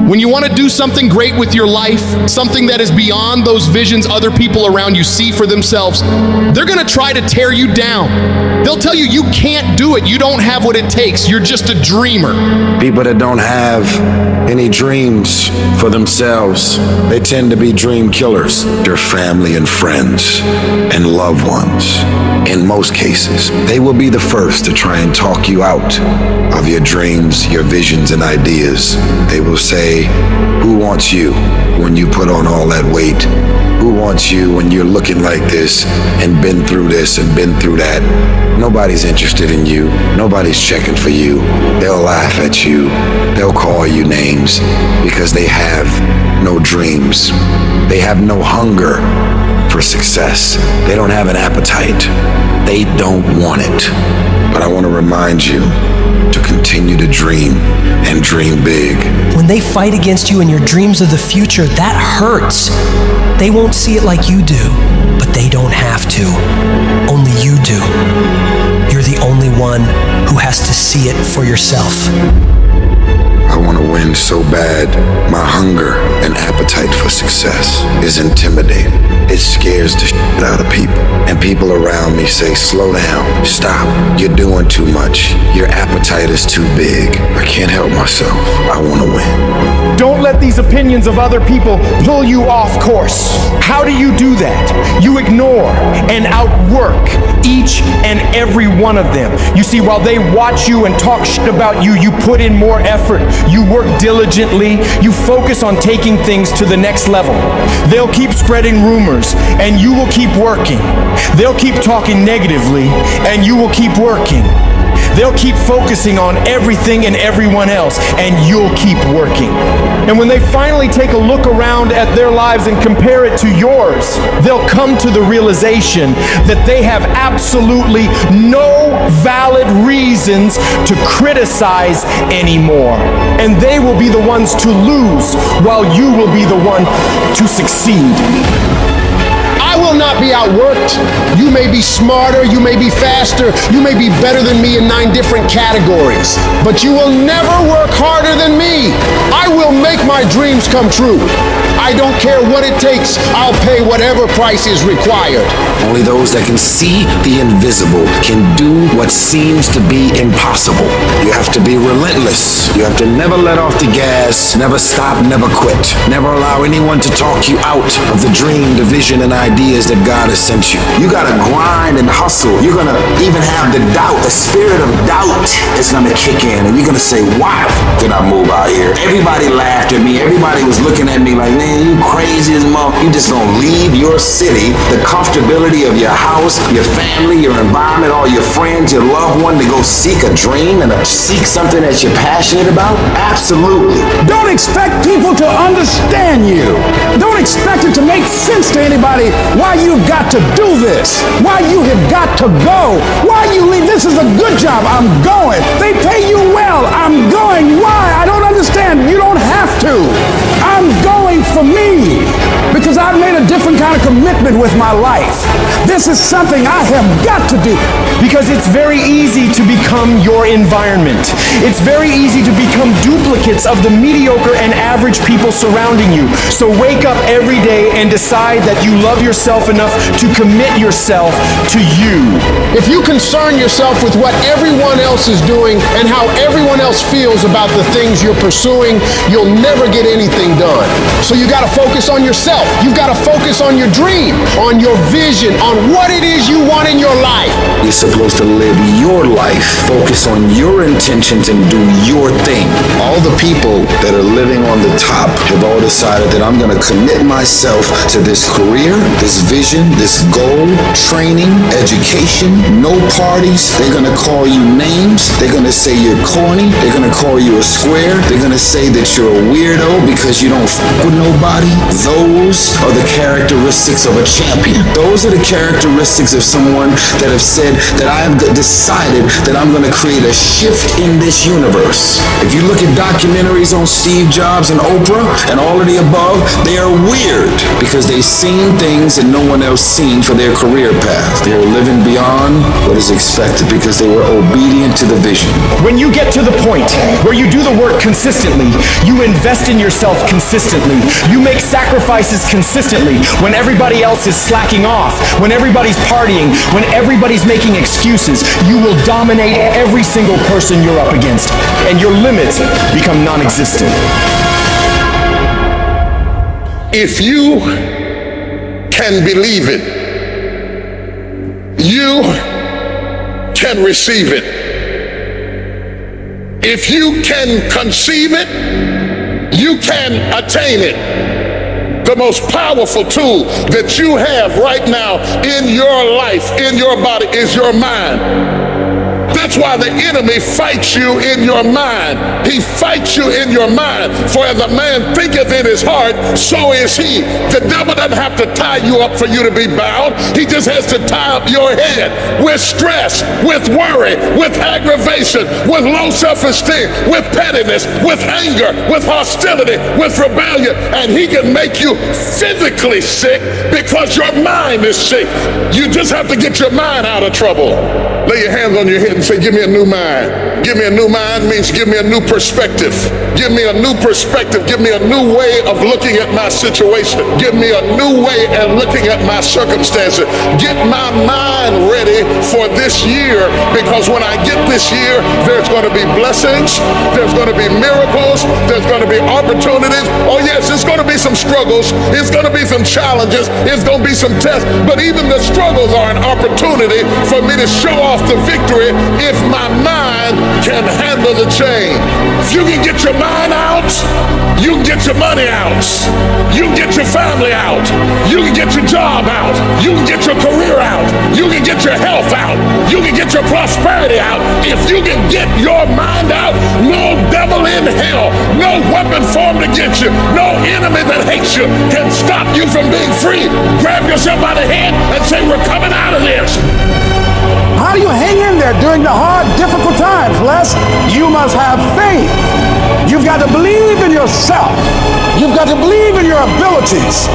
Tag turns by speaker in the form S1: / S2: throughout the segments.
S1: When you want to do something great with your life, something that is beyond those visions other people around you see for themselves, they're going to try to tear you down. They'll tell you you can't do it. You don't have what it takes. You're just a dreamer.
S2: People that don't have any dreams for themselves, they tend to be dream killers. Their family and friends and loved ones, in most cases, they will be the first to try and talk you out of your dreams, your visions, and ideas. They will say, who wants you when you put on all that weight? Who wants you when you're looking like this and been through this and been through that? Nobody's interested in you. Nobody's checking for you. They'll laugh at you. They'll call you names because they have no dreams. They have no hunger for success. They don't have an appetite. They don't want it. But I want to remind you to continue to dream and dream big.
S3: When they fight against you and your dreams of the future, that hurts. They won't see it like you do, but they don't have to. Only you do. You're the only one who has to see it for yourself.
S2: I want to win so bad. My hunger and appetite for success is intimidating. It scares the shit out of people. And people around me say, slow down, stop. You're doing too much. Your appetite is too big. I can't help myself. I want to win.
S4: Don't let these opinions of other people pull you off course. How do you do that? You ignore and outwork each and every one of them. You see, while they watch you and talk shit about you, you put in more effort. You work diligently. You focus on taking things to the next level. They'll keep spreading rumors and you will keep working. They'll keep talking negatively and you will keep working. They'll keep focusing on everything and everyone else, and you'll keep working. And when they finally take a look around at their lives and compare it to yours, they'll come to the realization that they have absolutely no valid reasons to criticize anymore. And they will be the ones to lose, while you will be the one to succeed.
S1: I will not be outworked. You may be smarter, you may be faster, you may be better than me in 9 different categories, but you will never work harder than me. I will make my dreams come true. I don't care what it takes. I'll pay whatever price is required.
S2: Only those that can see the invisible can do what seems to be impossible. You have to be relentless. You have to never let off the gas, never stop, never quit. Never allow anyone to talk you out of the dream, the vision, and ideas that God has sent you. You gotta grind and hustle. You're gonna even have the doubt, the spirit of doubt is gonna kick in, and you're gonna say, why did I move out here? Everybody laughed at me. Everybody was looking at me like, man, you crazy as mom. You just gonna leave your city, the comfortability of your house, your family, your environment, all your friends, your loved one, to go seek a dream and seek something that you're passionate about? Absolutely.
S5: Don't expect people to understand you. Don't expect it to make sense to anybody why you've got to do this, why you have got to go, why you leave. This is a good job. I'm going. They pay you well. I'm going. Why? I don't understand. You don't have to. I'm going for me because I've made a different kind of commitment with my life. This is something I have got to do.
S4: Because it's very easy to become your environment. It's very easy to become duplicates of the mediocre and average people surrounding you. So wake up every day and decide that you love yourself enough to commit yourself to you.
S1: If you concern yourself with what everyone else is doing and how everyone else feels about the things you're pursuing, you'll never get anything done. So you gotta focus on yourself. You've gotta focus on your dream, on your vision, on what it is you want in your life.
S2: You're supposed to live your life, focus on your intentions, and do your thing. All the people that are living on the top have all decided that I'm going to commit myself to this career, this vision, this goal, training, education, no parties. They're going to call you names. They're going to say you're corny. They're going to call you a square. They're going to say that you're a weirdo because you don't f with nobody, those are the characteristics of a champion. Those are the characteristics of someone that have said that I have decided that I'm going to create a shift in this universe. If you look at documentaries on Steve Jobs and Oprah and all of the above, they are weird because they've seen things that no one else seen for their career path. They are living beyond what is expected because they were obedient to the vision.
S4: When you get to the point where you do the work consistently, you invest in yourself consistently, you make sacrifices consistently, when everybody else is slacking off, when everybody's partying, when everybody's making excuses, you will dominate every single person you're up against, and your limits become non-existent.
S1: If you can believe it, you can receive it. If you can conceive it, you can attain it. The most powerful tool that you have right now in your life, in your body, is your mind. That's why the enemy fights you in your mind. He fights you in your mind. For as a man thinketh in his heart, so is he. The devil doesn't have to tie you up for you to be bound. He just has to tie up your head with stress, with worry, with aggravation, with low self-esteem, with pettiness, with anger, with hostility, with rebellion. And he can make you physically sick because your mind is sick. You just have to get your mind out of trouble. Lay your hands on your head and say, give me a new mind. Give me a new mind means give me a new perspective. Give me a new perspective. Give me a new way of looking at my situation. Give me a new way of looking at my circumstances. Get my mind ready for this year, because when I get this year, there's going to be blessings. There's going to be miracles. There's going to be opportunities. Oh yes, it's going to be some struggles. It's going to be some challenges. It's going to be some tests. But even the struggles are an opportunity for me to show off the victory if my mind can handle the change. If you can get your mind out, you can get your money out. You can get your family out. You can get your job out. You can get your career out. You can get your health out. You can get your prosperity out. If you can get your mind out, no devil in hell, no weapon formed against you, no enemy that hates you can stop you from being free. Grab yourself by the head and say, we're coming out of this.
S5: How do you hang in there during the hard, difficult times, Les? You must have faith. You've got to believe in yourself. You've got to believe in your abilities.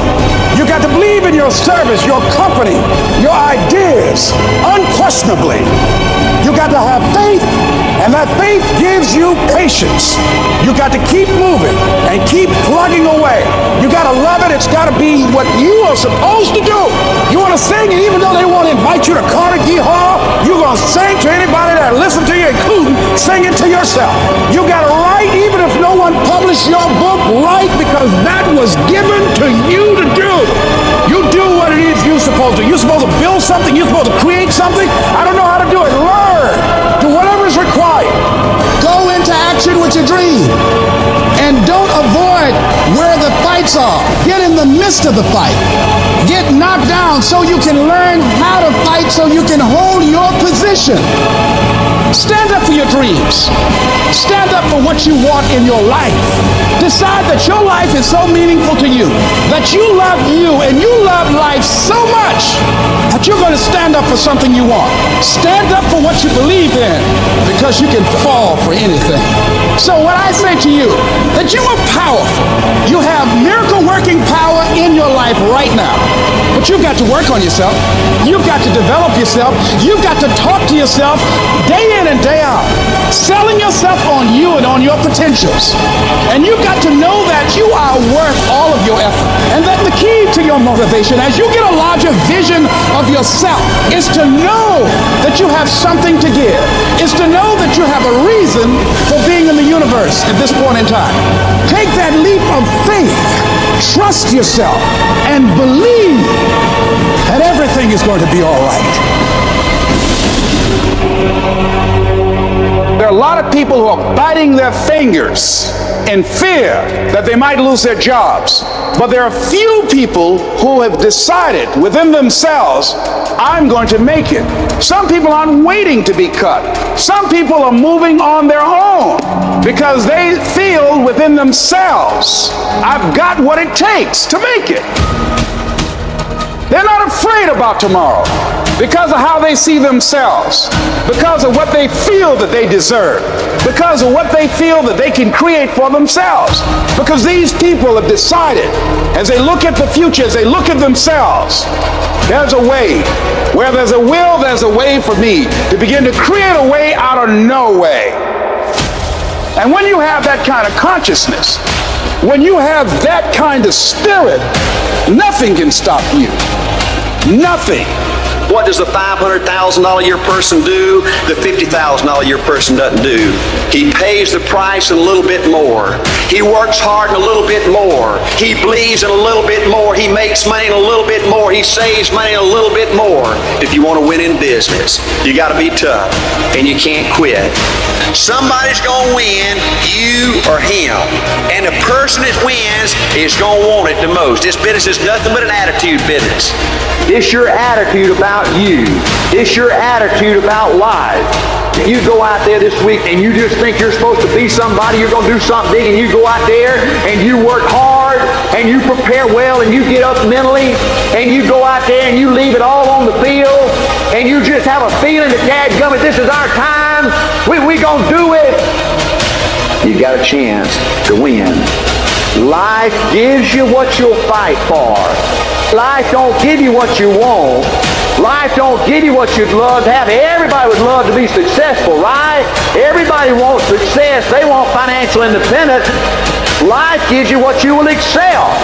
S5: You've got to believe in your service, your company, your ideas, unquestionably. You've got to have faith, and that faith gives you patience. You've got to keep moving and keep plugging away. You got to love it. It's got to be what you are supposed to do. You want to sing, and even though they won't invite you to Carnegie Hall, you're going to sing to anybody that listens to you, including sing it to yourself. You got to write, even if no one published your book, write, because that was given to you to do. You do what it is you're supposed to. You're supposed to build something. You're supposed to create something. I don't know how to do it. Learn. Do whatever is required. Go into action with your dream. And don't avoid where the fights are. Get in the midst of the fight. Get knocked down so you can learn how to fight, so you can hold your position. Stand up for your dreams. Stand up for what you want in your life. Decide that your life is so meaningful to you, that you love you and you love life so much that you're going to stand up for something you want. Stand up for what you believe in, because you can fall for anything. So what I say to you, that you are powerful. You have miracle working power in your life right now. But you've got to work on yourself. You've got to develop yourself. You've got to talk to yourself day in and day out, selling yourself on you and on your potentials. And you've got to know that you are worth all of your effort. And that the key to your motivation, as you get a larger vision of yourself, is to know that you have something to give. Is to know that you have a reason for being in the universe at this point in time. Take that leap of faith. Trust yourself and believe that everything is going to be all right. There are a lot of people who are biting their fingers in fear that they might lose their jobs. But there are few people who have decided within themselves, I'm going to make it. Some people aren't waiting to be cut. Some people are moving on their own because they feel within themselves, I've got what it takes to make it. They're not afraid about tomorrow because of how they see themselves, because of what they feel that they deserve, because of what they feel that they can create for themselves. Because these people have decided, as they look at the future, as they look at themselves, there's a way. Where there's a will, there's a way for me to begin to create a way out of no way. And when you have that kind of consciousness, when you have that kind of spirit, nothing can stop you. Nothing.
S6: What does the $500,000 a year person do? The $50,000 a year person doesn't do. He pays the price and a little bit more. He works hard and a little bit more. He believes in a little bit more. He makes money and a little bit more. He saves money and a little bit more. If you want to win in business, you got to be tough and you can't quit. Somebody's going to win, you or him. And the person that wins is going to want it the most. This business is nothing but an attitude business. It's your attitude about you. It's your attitude about life. You go out there this week and you just think you're supposed to be somebody, you're going to do something big, and you go out there and you work hard and you prepare well and you get up mentally and you go out there and you leave it all on the field and you just have a feeling that, dadgummit, this is our time. We going to do it. You got a chance to win. Life gives you what you'll fight for. Life don't give you what you want. Life don't give you what you'd love to have. Everybody would love to be successful, right? Everybody wants success. They want financial independence. Life gives you what you will excel.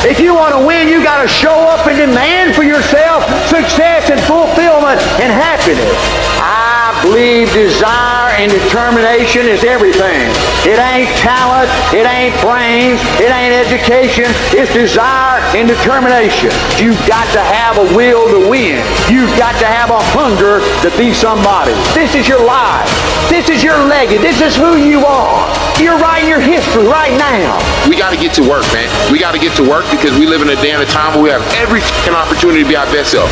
S6: If you want to win, you got to show up and demand for yourself success and fulfillment and happiness. I believe desire and determination is everything. It ain't talent, it ain't brains, it ain't education, it's desire and determination. You've got to have a will to win. You've got to have a hunger to be somebody. This is your life. This is your legacy. This is who you are. You're writing your history right now.
S7: We got to get to work, man. We got to get to work because we live in a day and a time where we have every opportunity to be our best self.